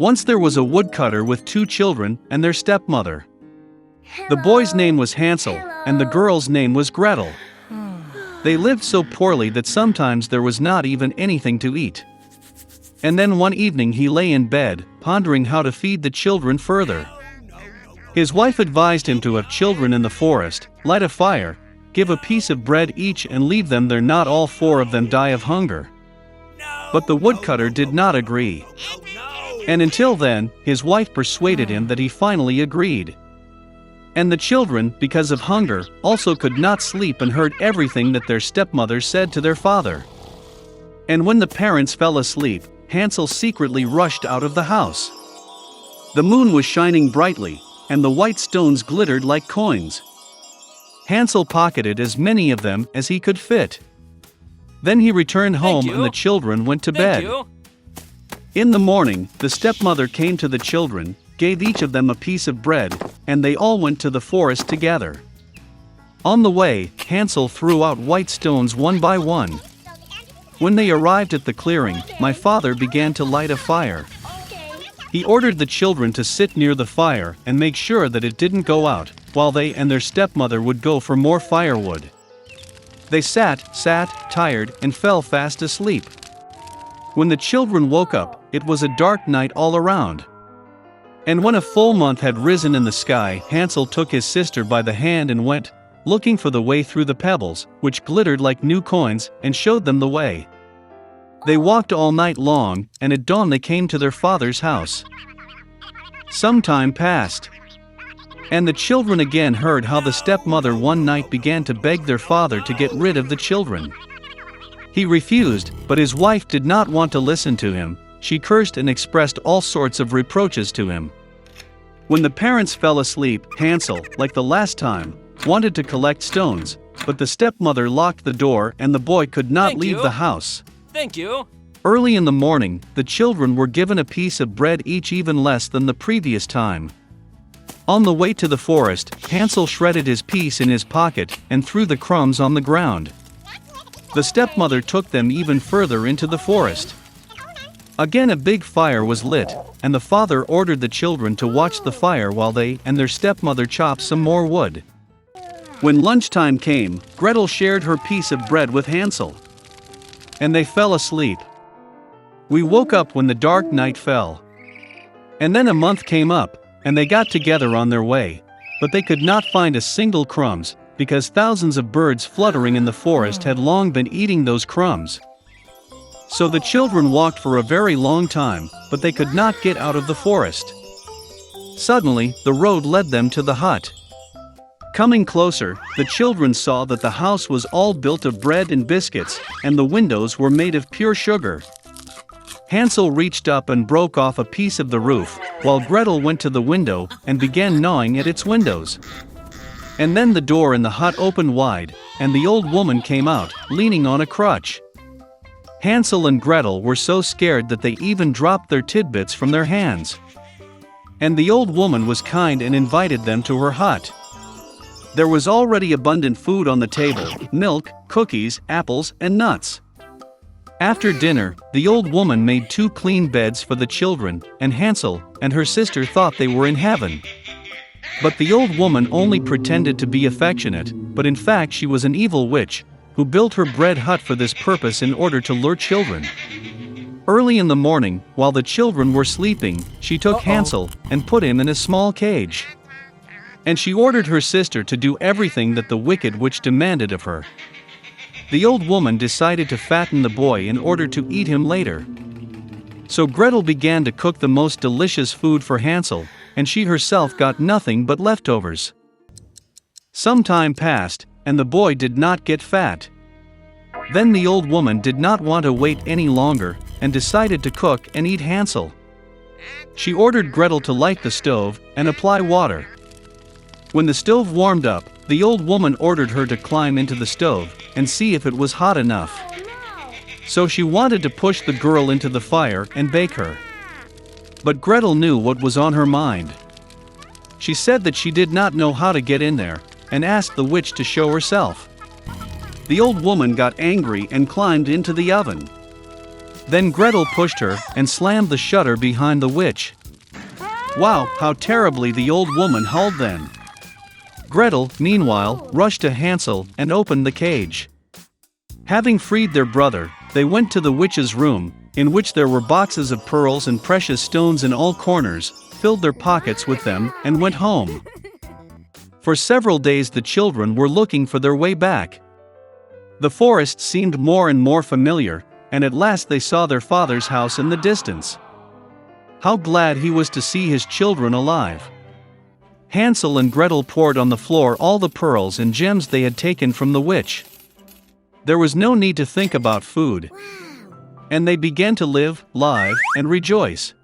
Once there was a woodcutter with two children and their stepmother. The boy's name was Hansel, and the girl's name was Gretel. They lived so poorly that sometimes there was not even anything to eat. And then one evening he lay in bed, pondering how to feed the children further. His wife advised him to have children in the forest, light a fire, give a piece of bread each and leave them there, not all four of them die of hunger. But the woodcutter did not agree. And until then, his wife persuaded him that he finally agreed. And the children, because of hunger, also could not sleep and heard everything that their stepmother said to their father. And when the parents fell asleep, Hansel secretly rushed out of the house. The moon was shining brightly, and the white stones glittered like coins. Hansel pocketed as many of them as he could fit. Then he returned home and the children went to bed. In the morning, the stepmother came to the children, gave each of them a piece of bread, and they all went to the forest together. On the way, Hansel threw out white stones one by one. When they arrived at the clearing, my father began to light a fire. He ordered the children to sit near the fire and make sure that it didn't go out, while they and their stepmother would go for more firewood. They sat, tired, and fell fast asleep. When the children woke up, it was a dark night all around. And when a full month had risen in the sky, Hansel took his sister by the hand and went, looking for the way through the pebbles, which glittered like new coins, and showed them the way. They walked all night long, and at dawn they came to their father's house. Some time passed. And the children again heard how the stepmother one night began to beg their father to get rid of the children. He refused, but his wife did not want to listen to him. She cursed and expressed all sorts of reproaches to him. When the parents fell asleep, Hansel, like the last time, wanted to collect stones, but the stepmother locked the door and the boy could not leave the house. Thank you. Early in the morning, the children were given a piece of bread each, even less than the previous time. On the way to the forest, Hansel shredded his piece in his pocket and threw the crumbs on the ground. The stepmother took them even further into the forest. Again a big fire was lit, and the father ordered the children to watch the fire while they and their stepmother chopped some more wood. When lunchtime came, Gretel shared her piece of bread with Hansel. And they fell asleep. We woke up when the dark night fell. And then a month came up, and they got together on their way, but they could not find a single crumbs, because thousands of birds fluttering in the forest had long been eating those crumbs. So the children walked for a very long time, but they could not get out of the forest. Suddenly, the road led them to the hut. Coming closer, the children saw that the house was all built of bread and biscuits, and the windows were made of pure sugar. Hansel reached up and broke off a piece of the roof, while Gretel went to the window and began gnawing at its windows. And then the door in the hut opened wide, and the old woman came out, leaning on a crutch. Hansel and Gretel were so scared that they even dropped their tidbits from their hands. And the old woman was kind and invited them to her hut. There was already abundant food on the table: milk, cookies, apples, and nuts. After dinner, the old woman made 2 clean beds for the children, and Hansel and her sister thought they were in heaven. But the old woman only pretended to be affectionate, but in fact she was an evil witch, who built her bread hut for this purpose in order to lure children. Early in the morning, while the children were sleeping, she took Hansel and put him in a small cage. And she ordered her sister to do everything that the wicked witch demanded of her. The old woman decided to fatten the boy in order to eat him later. So Gretel began to cook the most delicious food for Hansel, and she herself got nothing but leftovers. Some time passed, and the boy did not get fat. Then the old woman did not want to wait any longer, and decided to cook and eat Hansel. She ordered Gretel to light the stove and apply water. When the stove warmed up, the old woman ordered her to climb into the stove and see if it was hot enough. So she wanted to push the girl into the fire and bake her. But Gretel knew what was on her mind. She said that she did not know how to get in there, and asked the witch to show herself. The old woman got angry and climbed into the oven. Then Gretel pushed her and slammed the shutter behind the witch. Wow, how terribly the old woman howled then. Gretel, meanwhile, rushed to Hansel and opened the cage. Having freed their brother, they went to the witch's room, in which there were boxes of pearls and precious stones in all corners, filled their pockets with them, and went home. For several days the children were looking for their way back. The forest seemed more and more familiar, and at last they saw their father's house in the distance. How glad he was to see his children alive! Hansel and Gretel poured on the floor all the pearls and gems they had taken from the witch. There was no need to think about food. And they began to live, and rejoice.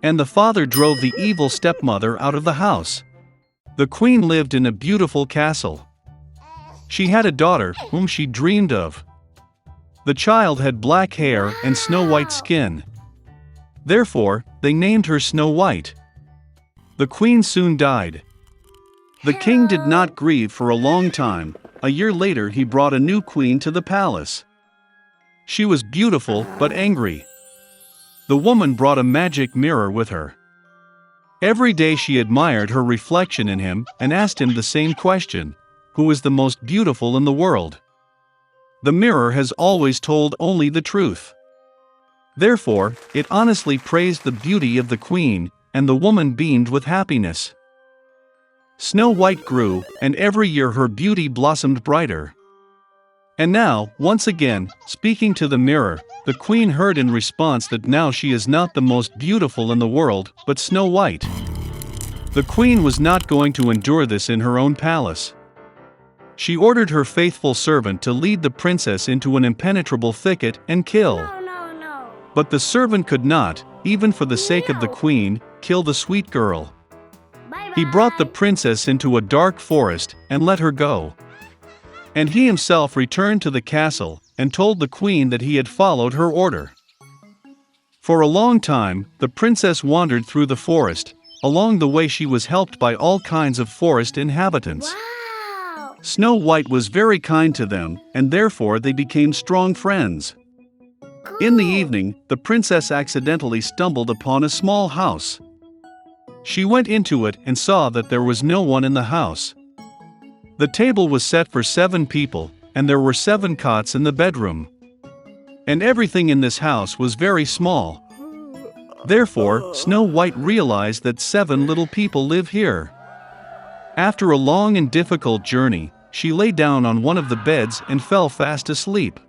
And the father drove the evil stepmother out of the house. The queen lived in a beautiful castle. She had a daughter whom she dreamed of. The child had black hair and snow-white skin. Therefore, they named her Snow White. The queen soon died. The king did not grieve for a long time. A year later he brought a new queen to the palace. She was beautiful but angry. The woman brought a magic mirror with her. Every day she admired her reflection in him and asked him the same question: who is the most beautiful in the world? The mirror has always told only the truth. Therefore, it honestly praised the beauty of the queen, and the woman beamed with happiness. Snow White grew, and every year her beauty blossomed brighter. And now, once again, speaking to the mirror, the queen heard in response that now she is not the most beautiful in the world, but Snow White. The queen was not going to endure this in her own palace. She ordered her faithful servant to lead the princess into an impenetrable thicket and kill. No. But the servant could not, even for the sake of the queen, kill the sweet girl. He brought the princess into a dark forest and let her go. And he himself returned to the castle and told the queen that he had followed her order. For a long time, the princess wandered through the forest. Along the way she was helped by all kinds of forest inhabitants. Wow! Snow White was very kind to them, and therefore they became strong friends. In the evening, the princess accidentally stumbled upon a small house. She went into it and saw that there was no one in the house. The table was set for 7 people, and there were 7 cots in the bedroom. And everything in this house was very small. Therefore, Snow White realized that 7 little people live here. After a long and difficult journey, she lay down on one of the beds and fell fast asleep.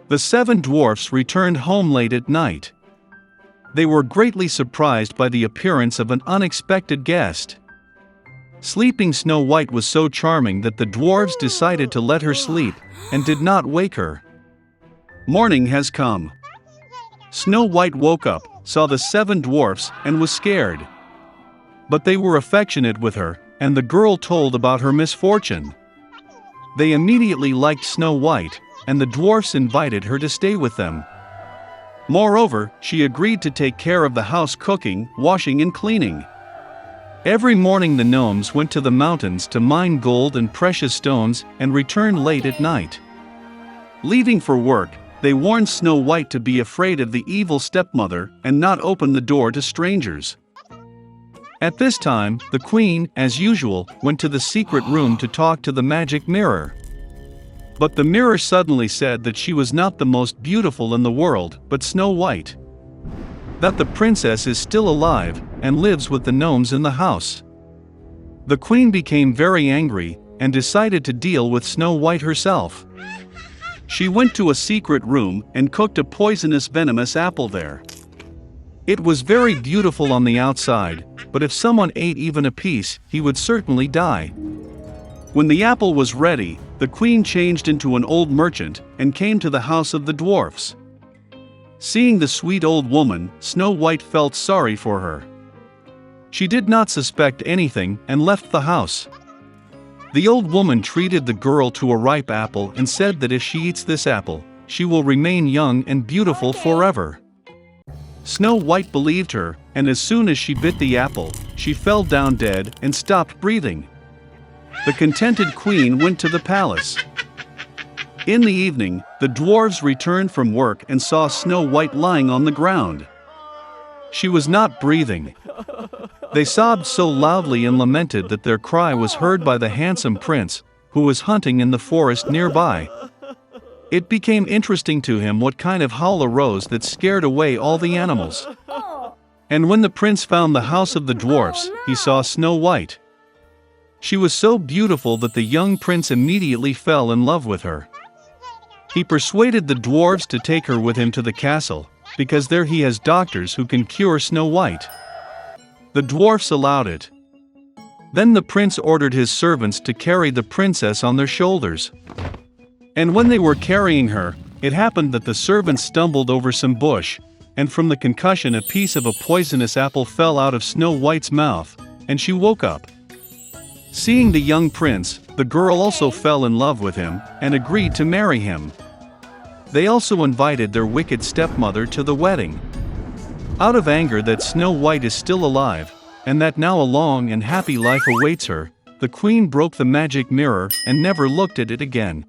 The 7 dwarfs returned home late at night. They were greatly surprised by the appearance of an unexpected guest. Sleeping Snow White was so charming that the dwarves decided to let her sleep, and did not wake her. Morning has come. Snow White woke up, saw the 7 dwarfs, and was scared. But they were affectionate with her, and the girl told about her misfortune. They immediately liked Snow White, and the dwarfs invited her to stay with them. Moreover, she agreed to take care of the house, cooking, washing and cleaning. Every morning the gnomes went to the mountains to mine gold and precious stones and returned late at night. Leaving for work, they warned Snow White to be afraid of the evil stepmother and not open the door to strangers. At this time, the queen, as usual, went to the secret room to talk to the magic mirror. But the mirror suddenly said that she was not the most beautiful in the world, but Snow White. That the princess is still alive, and lives with the gnomes in the house. The queen became very angry, and decided to deal with Snow White herself. She went to a secret room, and cooked a poisonous venomous apple there. It was very beautiful on the outside, but if someone ate even a piece, he would certainly die. When the apple was ready, the queen changed into an old merchant, and came to the house of the dwarfs. Seeing the sweet old woman, Snow White felt sorry for her. She did not suspect anything, and left the house. The old woman treated the girl to a ripe apple and said that if she eats this apple, she will remain young and beautiful forever. Snow White believed her, and as soon as she bit the apple, she fell down dead and stopped breathing. The contented queen went to the palace. In the evening, the dwarves returned from work and saw Snow White lying on the ground. She was not breathing. They sobbed so loudly and lamented that their cry was heard by the handsome prince, who was hunting in the forest nearby. It became interesting to him what kind of howl arose that scared away all the animals. And when the prince found the house of the dwarfs, he saw Snow White. She was so beautiful that the young prince immediately fell in love with her. He persuaded the dwarves to take her with him to the castle, because there he has doctors who can cure Snow White. The dwarfs allowed it. Then the prince ordered his servants to carry the princess on their shoulders. And when they were carrying her, it happened that the servants stumbled over some bush, and from the concussion a piece of a poisonous apple fell out of Snow White's mouth, and she woke up. Seeing the young prince, the girl also fell in love with him, and agreed to marry him. They also invited their wicked stepmother to the wedding. Out of anger that Snow White is still alive, and that now a long and happy life awaits her, the queen broke the magic mirror and never looked at it again.